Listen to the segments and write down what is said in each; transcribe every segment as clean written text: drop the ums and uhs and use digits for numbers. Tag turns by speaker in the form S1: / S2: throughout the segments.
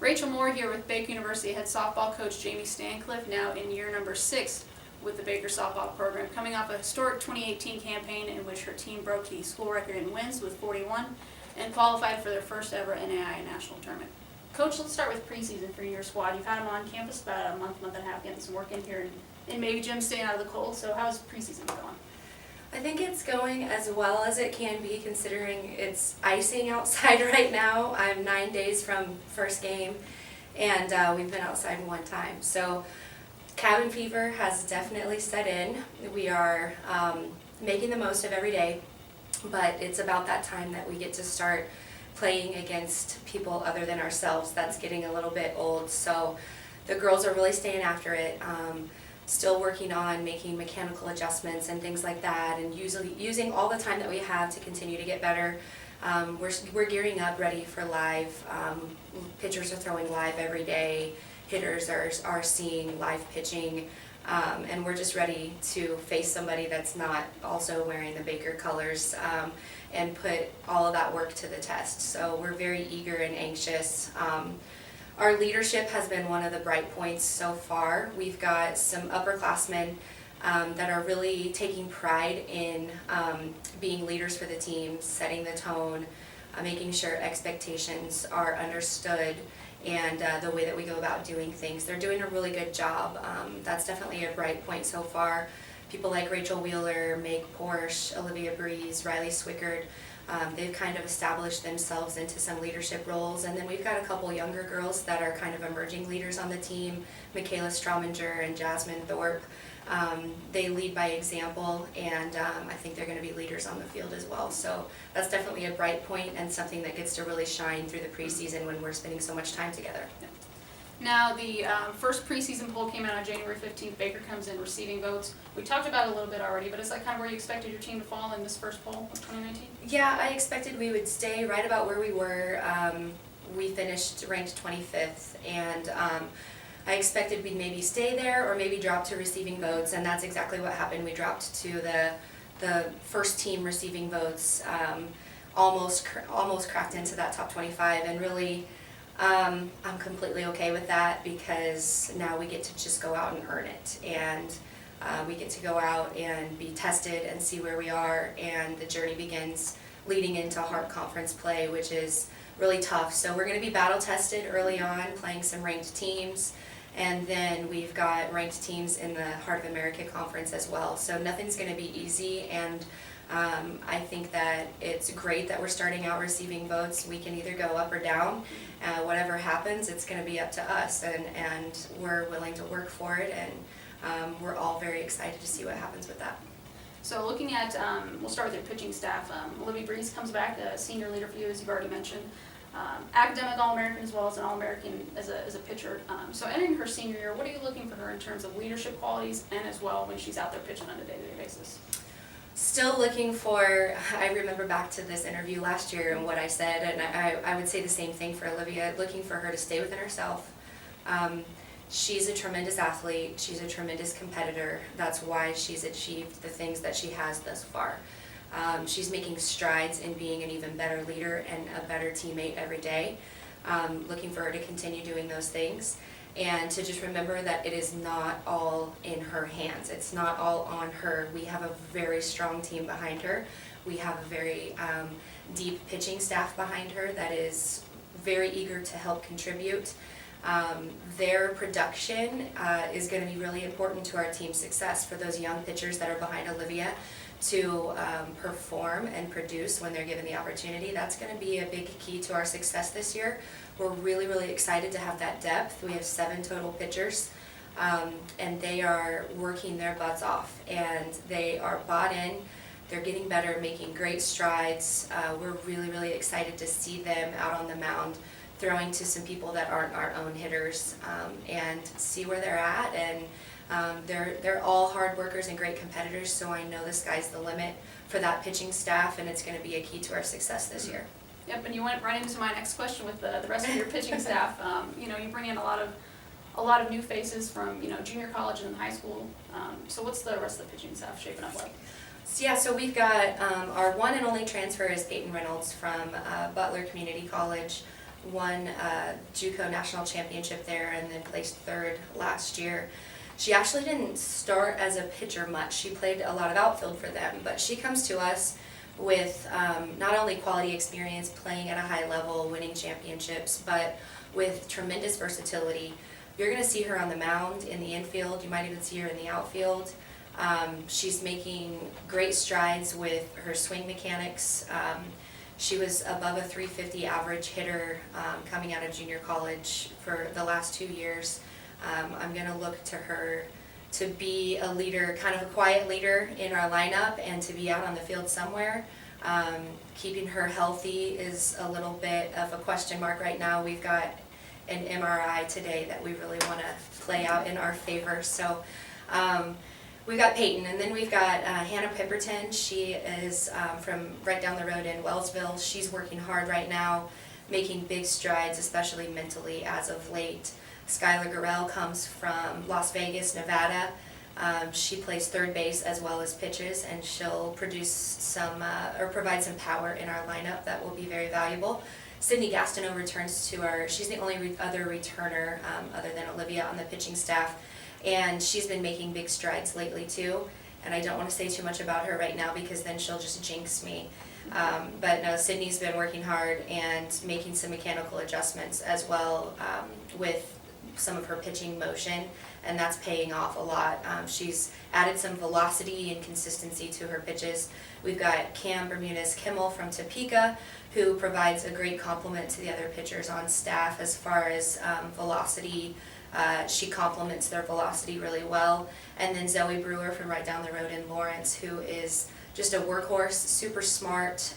S1: Rachel Moore here with Baker University head softball coach Jamie Stanclift, now in year number 6 with the Baker softball program, coming off a historic 2018 campaign in which her team broke the school record in wins with 41 and qualified for their first ever NAIA national tournament. Coach, let's start with preseason for your squad. You've had them on campus about a month and a half, getting some work in here, and maybe Jim staying out of the cold. So how's preseason going?
S2: I think it's going as well as it can be, considering it's icing outside right now. I'm 9 days from first game, and we've been outside one time. So cabin fever has definitely set in. We are making the most of every day, but it's about that time that we get to start playing against people other than ourselves. That's getting a little bit old, so the girls are really staying after it. Still working on making mechanical adjustments and things like that, and using all the time that we have to continue to get better. We're gearing up, ready for live. Pitchers are throwing live every day. Hitters are seeing live pitching, and we're just ready to face somebody that's not also wearing the Baker colors, and put all of that work to the test. So we're very eager and anxious. Our leadership has been one of the bright points so far. We've got some upperclassmen that are really taking pride in being leaders for the team, setting the tone, making sure expectations are understood, and the way that we go about doing things. They're doing a really good job. That's definitely a bright point so far. People like Rachel Wheeler, Meg Porsche, Olivia Breeze, Riley Swickard, they've kind of established themselves into some leadership roles. And then we've got a couple younger girls that are kind of emerging leaders on the team, Michaela Strominger and Jasmine Thorpe. They lead by example, and I think they're going to be leaders on the field as well. So that's definitely a bright point and something that gets to really shine through the preseason when we're spending so much time together.
S1: Now, the first preseason poll came out on January 15th. Baker comes in receiving votes. We talked about it a little bit already, but is that kind of where you expected your team to fall in this first poll of 2019?
S2: Yeah, I expected we would stay right about where we were. We finished ranked 25th, and I expected we'd maybe stay there or maybe drop to receiving votes, and that's exactly what happened. We dropped to the first team receiving votes, almost cracked into that top 25, and really I'm completely okay with that, because now we get to just go out and earn it, and we get to go out and be tested and see where we are, and the journey begins leading into Heart Conference play, which is really tough. So we're going to be battle tested early on, playing some ranked teams, and then we've got ranked teams in the Heart of America Conference as well. So nothing's going to be easy, and I think that it's great that we're starting out receiving votes. We can either go up or down. Whatever happens, it's going to be up to us, and we're willing to work for it, and we're all very excited to see what happens with that.
S1: So looking at, we'll start with your pitching staff. Olivia Breeze comes back, a senior leader for you, as you've already mentioned. Academic All-American as well as an All-American as a pitcher. So entering her senior year, what are you looking for her in terms of leadership qualities, and as well when she's out there pitching on a day-to-day basis?
S2: Still looking for, I remember back to this interview last year and what I said, and I would say the same thing for Olivia, looking for her to stay within herself. She's a tremendous athlete, she's a tremendous competitor. That's why she's achieved the things that she has thus far. She's making strides in being an even better leader and a better teammate every day. Looking for her to continue doing those things, and to just remember that it is not all in her hands. It's not all on her. We have a very strong team behind her. We have a very deep pitching staff behind her that is very eager to help contribute. Their production is going to be really important to our team's success. For those young pitchers that are behind Olivia to perform and produce when they're given the opportunity, that's going to be a big key to our success this year. We're really, really excited to have that depth. We have 7 total pitchers, and they are working their butts off, and they are bought in. They're getting better, making great strides. We're really, really excited to see them out on the mound, throwing to some people that aren't our own hitters, and see where they're at. And they're all hard workers and great competitors, so I know the sky's the limit for that pitching staff, and it's going to be a key to our success this year.
S1: Yep, and you went right into my next question with the rest of your pitching staff. You bring in a lot of new faces from junior college and high school. So what's the rest of the pitching staff shaping up like?
S2: Yeah, so we've got our one and only transfer is Payton Reynolds from Butler Community College. won a JUCO national championship there and then placed third last year. She actually didn't start as a pitcher much. She played a lot of outfield for them, but she comes to us with not only quality experience playing at a high level, winning championships, but with tremendous versatility. You're going to see her on the mound, in the infield. You might even see her in the outfield. She's making great strides with her swing mechanics. She was above a 350 average hitter coming out of junior college for the last 2 years. I'm going to look to her to be a leader, kind of a quiet leader in our lineup, and to be out on the field somewhere. Keeping her healthy is a little bit of a question mark right now. We've got an MRI today that we really want to play out in our favor. So we've got Payton, and then we've got Hannah Pemberton. She is from right down the road in Wellsville. She's working hard right now, making big strides, especially mentally as of late. Skylar Gorrell comes from Las Vegas, Nevada. She plays third base as well as pitches, and she'll produce some or provide some power in our lineup that will be very valuable. Sydney Gastineau returns to our, she's the only other returner other than Olivia on the pitching staff, and she's been making big strides lately too. And I don't want to say too much about her right now because then she'll just jinx me. But no, Sydney's been working hard and making some mechanical adjustments as well with some of her pitching motion, and that's paying off a lot. She's added some velocity and consistency to her pitches. We've got Cam Bermudez-Kimmel from Topeka, who provides a great complement to the other pitchers on staff as far as velocity. She complements their velocity really well. And then Zoe Brewer from right down the road in Lawrence, who is just a workhorse, super smart,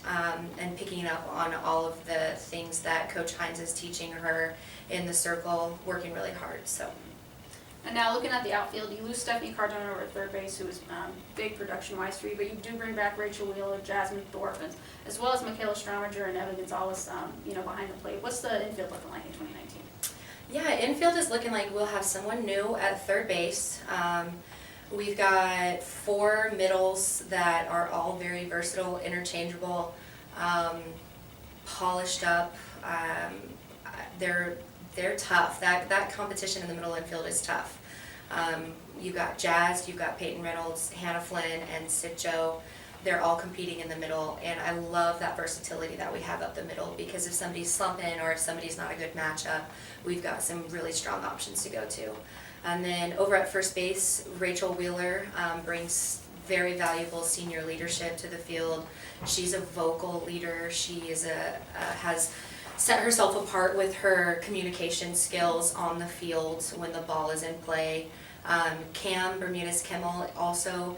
S2: and picking up on all of the things that Coach Hines is teaching her in the circle, working really hard. So.
S1: And now looking at the outfield, you lose Stephanie Cardona over at third base, who was big production-wise for you, but you do bring back Rachel Wheeler, Jasmine Thorpe, as well as Michaela Strominger and Evan Gonzalez, behind the plate. What's the infield looking like in 2019?
S2: Yeah, infield is looking like we'll have someone new at third base. We've got 4 middles that are all very versatile, interchangeable, polished up. They're tough. That competition in the middle infield is tough. You've got Jazz, you've got Peyton Reynolds, Hannah Flynn, and Sid Joe. They're all competing in the middle, and I love that versatility that we have up the middle, because if somebody's slumping or if somebody's not a good matchup, we've got some really strong options to go to. And then over at first base, Rachel Wheeler brings very valuable senior leadership to the field. She's a vocal leader. She is has set herself apart with her communication skills on the field when the ball is in play. Cam Bermudez-Kimmel also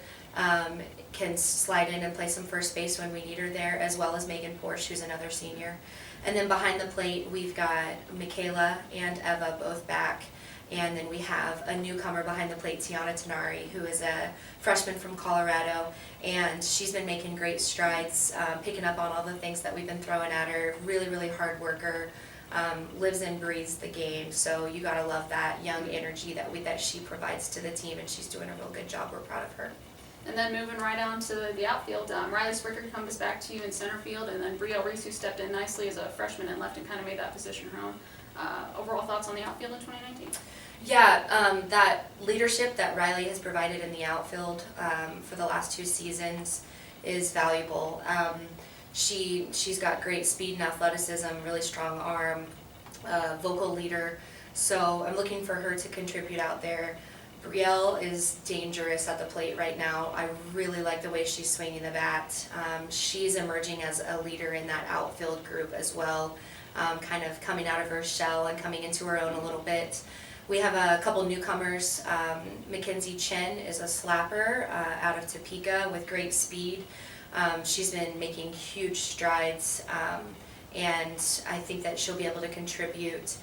S2: can slide in and play some first base when we need her there, as well as Megan Porsche, who's another senior. And then behind the plate, we've got Michaela and Eva both back. And then we have a newcomer behind the plate, Tiana Tonari, who is a freshman from Colorado, and she's been making great strides, picking up on all the things that we've been throwing at her. Really, really hard worker, lives and breathes the game. So you gotta love that young energy that she provides to the team, and she's doing a real good job. We're proud of her.
S1: And then moving right on to the outfield, Riley Spricker comes back to you in center field, and then Brielle Reese, who stepped in nicely as a freshman and left and kind of made that position her own. Overall thoughts on the outfield in 2019?
S2: Yeah, that leadership that Riley has provided in the outfield for the last 2 seasons is valuable. She's got great speed and athleticism, really strong arm, vocal leader. So I'm looking for her to contribute out there. Brielle is dangerous at the plate right now. I really like the way she's swinging the bat. She's emerging as a leader in that outfield group as well, kind of coming out of her shell and coming into her own a little bit. We have a couple newcomers. Mackenzie Chen is a slapper out of Topeka with great speed. She's been making huge strides, and I think that she'll be able to contribute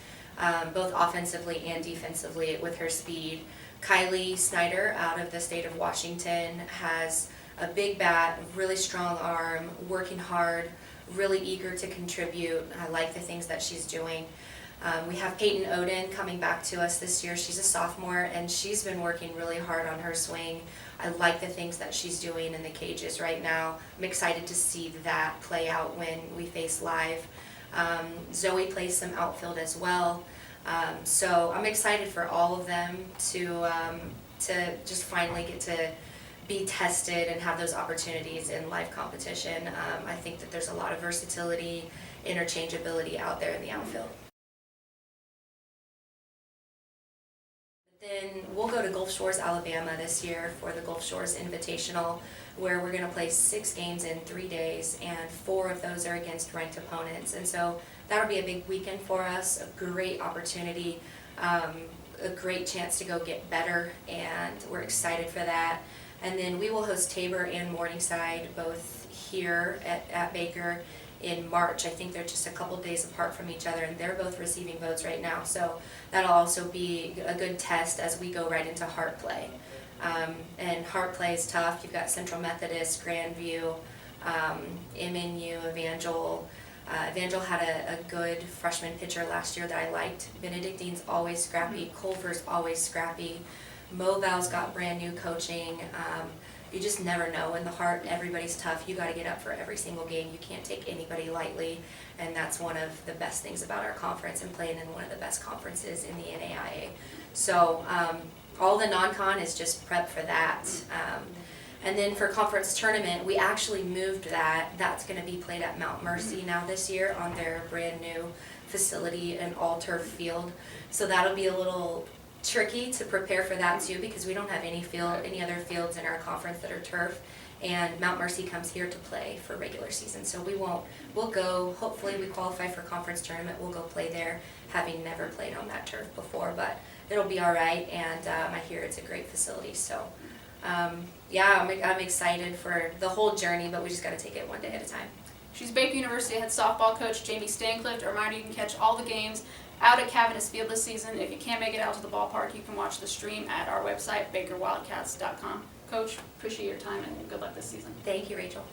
S2: both offensively and defensively with her speed. Kylie Snyder out of the state of Washington has a big bat, really strong arm, working hard, really eager to contribute. I like the things that she's doing. We have Payton Onan coming back to us this year. She's a sophomore, and she's been working really hard on her swing. I like the things that she's doing in the cages right now. I'm excited to see that play out when we face live. Zoe plays some outfield as well. So I'm excited for all of them to just finally get to be tested and have those opportunities in live competition. I think that there's a lot of versatility, interchangeability out there in the outfield. Then we'll go to Gulf Shores, Alabama this year for the Gulf Shores Invitational, where we're going to play 6 games in 3 days, and 4 of those are against ranked opponents. And so that'll be a big weekend for us, a great opportunity, a great chance to go get better, and we're excited for that. And then we will host Tabor and Morningside both here at Baker in March. I think they're just a couple days apart from each other, and they're both receiving votes right now. So that'll also be a good test as we go right into Heart Play. And Heart Play is tough. You've got Central Methodist, Grandview, MNU, Evangel. Evangel had a good freshman pitcher last year that I liked. Benedictine's always scrappy. Culver's always scrappy. Moval's got brand new coaching. You just never know. In the Heart, everybody's tough. You got to get up for every single game. You can't take anybody lightly, and that's one of the best things about our conference and playing in one of the best conferences in the NAIA. So all the non-con is just prep for that. And then for conference tournament, we actually moved that. That's going to be played at Mount Mercy now this year on their brand new facility, an all-turf field. So that'll be a little tricky to prepare for that too, because we don't have any other fields in our conference that are turf, and Mount Mercy comes here to play for regular season. So we'll go, hopefully we qualify for conference tournament, we'll go play there, having never played on that turf before, but it'll be all right, and I hear it's a great facility. So yeah, I'm excited for the whole journey, but we just got to take it one day at a time.
S1: She's Baker University head softball coach Jamie Stanclift. A reminder, you can catch all the games out at Cavanis Field this season. If you can't make it out to the ballpark, you can watch the stream at our website, bakerwildcats.com. Coach, appreciate your time and good luck this season.
S2: Thank you, Rachel.